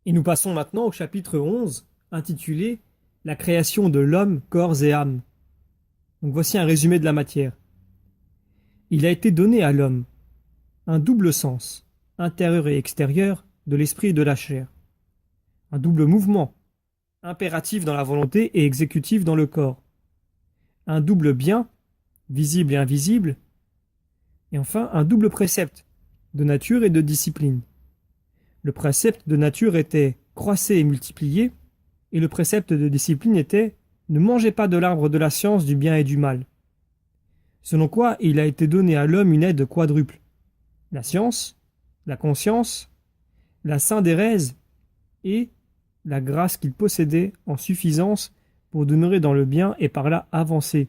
Et nous passons maintenant au chapitre 11, intitulé La création de l'homme, corps et âme. Donc voici un résumé de la matière. Il a été donné à l'homme un double sens, intérieur et extérieur, de l'esprit et de la chair. Un double mouvement, impératif dans la volonté et exécutif dans le corps. Un double bien, visible et invisible. Et enfin, un double précepte, de nature et de discipline. Le précepte de nature était croissez et multipliez, et le précepte de discipline était ne mangez pas de l'arbre de la science du bien et du mal. Selon quoi il a été donné à l'homme une aide quadruple. La science, la conscience, la syndérèse et la grâce qu'il possédait en suffisance pour demeurer dans le bien et par là avancer,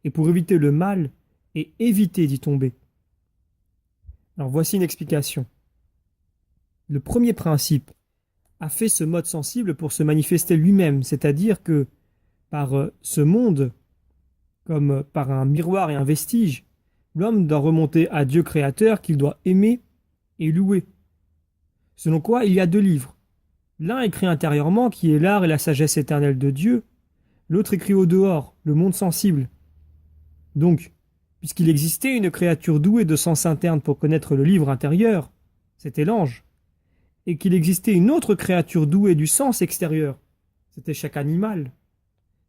et pour éviter le mal et éviter d'y tomber. Alors voici une explication. Le premier principe a fait ce mode sensible pour se manifester lui-même, c'est-à-dire que par ce monde, comme par un miroir et un vestige, l'homme doit remonter à Dieu créateur qu'il doit aimer et louer. Selon quoi il y a deux livres. L'un écrit intérieurement, qui est l'art et la sagesse éternelle de Dieu, l'autre écrit au dehors, le monde sensible. Donc, puisqu'il existait une créature douée de sens interne pour connaître le livre intérieur, c'était l'ange, et qu'il existait une autre créature douée du sens extérieur, c'était chaque animal.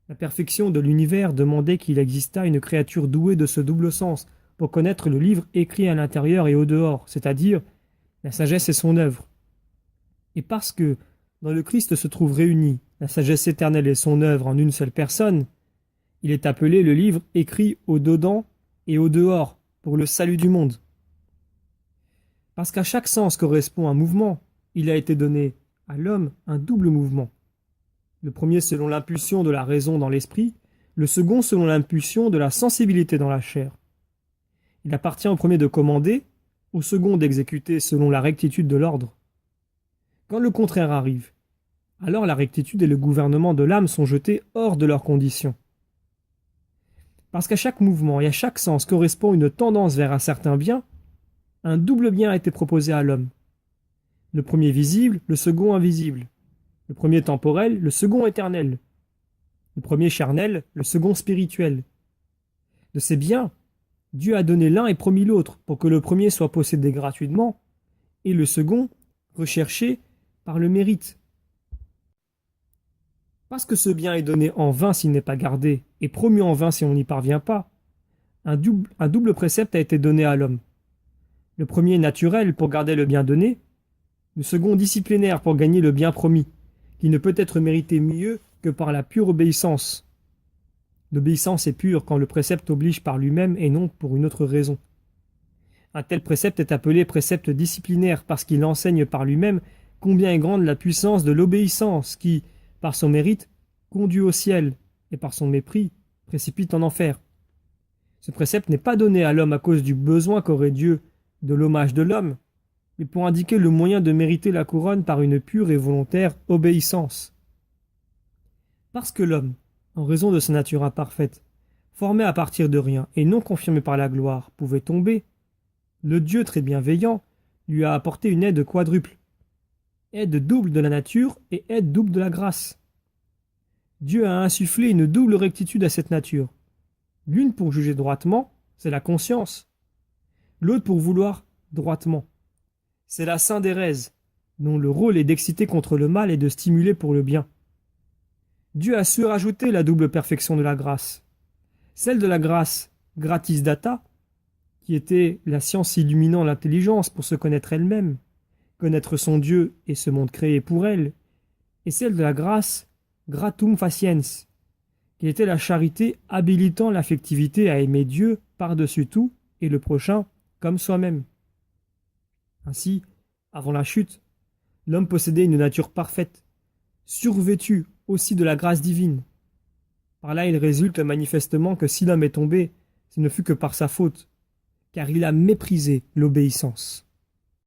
La perfection de l'univers demandait qu'il existât une créature douée de ce double sens pour connaître le livre écrit à l'intérieur et au dehors, c'est-à-dire la sagesse et son œuvre. Et parce que dans le Christ se trouvent réunis la sagesse éternelle et son œuvre en une seule personne, il est appelé le livre écrit au dedans et au dehors pour le salut du monde. Parce qu'à chaque sens correspond un mouvement, il a été donné à l'homme un double mouvement. Le premier selon l'impulsion de la raison dans l'esprit, le second selon l'impulsion de la sensibilité dans la chair. Il appartient au premier de commander, au second d'exécuter selon la rectitude de l'ordre. Quand le contraire arrive, alors la rectitude et le gouvernement de l'âme sont jetés hors de leurs conditions. Parce qu'à chaque mouvement et à chaque sens correspond une tendance vers un certain bien, un double bien a été proposé à l'homme. Le premier visible, le second invisible. Le premier temporel, le second éternel. Le premier charnel, le second spirituel. De ces biens, Dieu a donné l'un et promis l'autre pour que le premier soit possédé gratuitement et le second recherché par le mérite. Parce que ce bien est donné en vain s'il n'est pas gardé et promu en vain si on n'y parvient pas, un double précepte a été donné à l'homme. Le premier naturel pour garder le bien donné, le second disciplinaire pour gagner le bien promis, qui ne peut être mérité mieux que par la pure obéissance. L'obéissance est pure quand le précepte oblige par lui-même et non pour une autre raison. Un tel précepte est appelé précepte disciplinaire parce qu'il enseigne par lui-même combien est grande la puissance de l'obéissance qui, par son mérite, conduit au ciel et par son mépris, précipite en enfer. Ce précepte n'est pas donné à l'homme à cause du besoin qu'aurait Dieu de l'hommage de l'homme, mais pour indiquer le moyen de mériter la couronne par une pure et volontaire obéissance. Parce que l'homme, en raison de sa nature imparfaite, formé à partir de rien et non confirmé par la gloire, pouvait tomber, le Dieu très bienveillant lui a apporté une aide quadruple, aide double de la nature et aide double de la grâce. Dieu a insufflé une double rectitude à cette nature. L'une pour juger droitement, c'est la conscience. L'autre pour vouloir droitement. C'est la syndérèse, dont le rôle est d'exciter contre le mal et de stimuler pour le bien. Dieu a su rajouter la double perfection de la grâce. Celle de la grâce gratis data, qui était la science illuminant l'intelligence pour se connaître elle-même, connaître son Dieu et ce monde créé pour elle, et celle de la grâce gratum faciens, qui était la charité habilitant l'affectivité à aimer Dieu par-dessus tout et le prochain comme soi-même. Ainsi, avant la chute, l'homme possédait une nature parfaite, survêtue aussi de la grâce divine. Par là, il résulte manifestement que si l'homme est tombé, ce ne fut que par sa faute, car il a méprisé l'obéissance.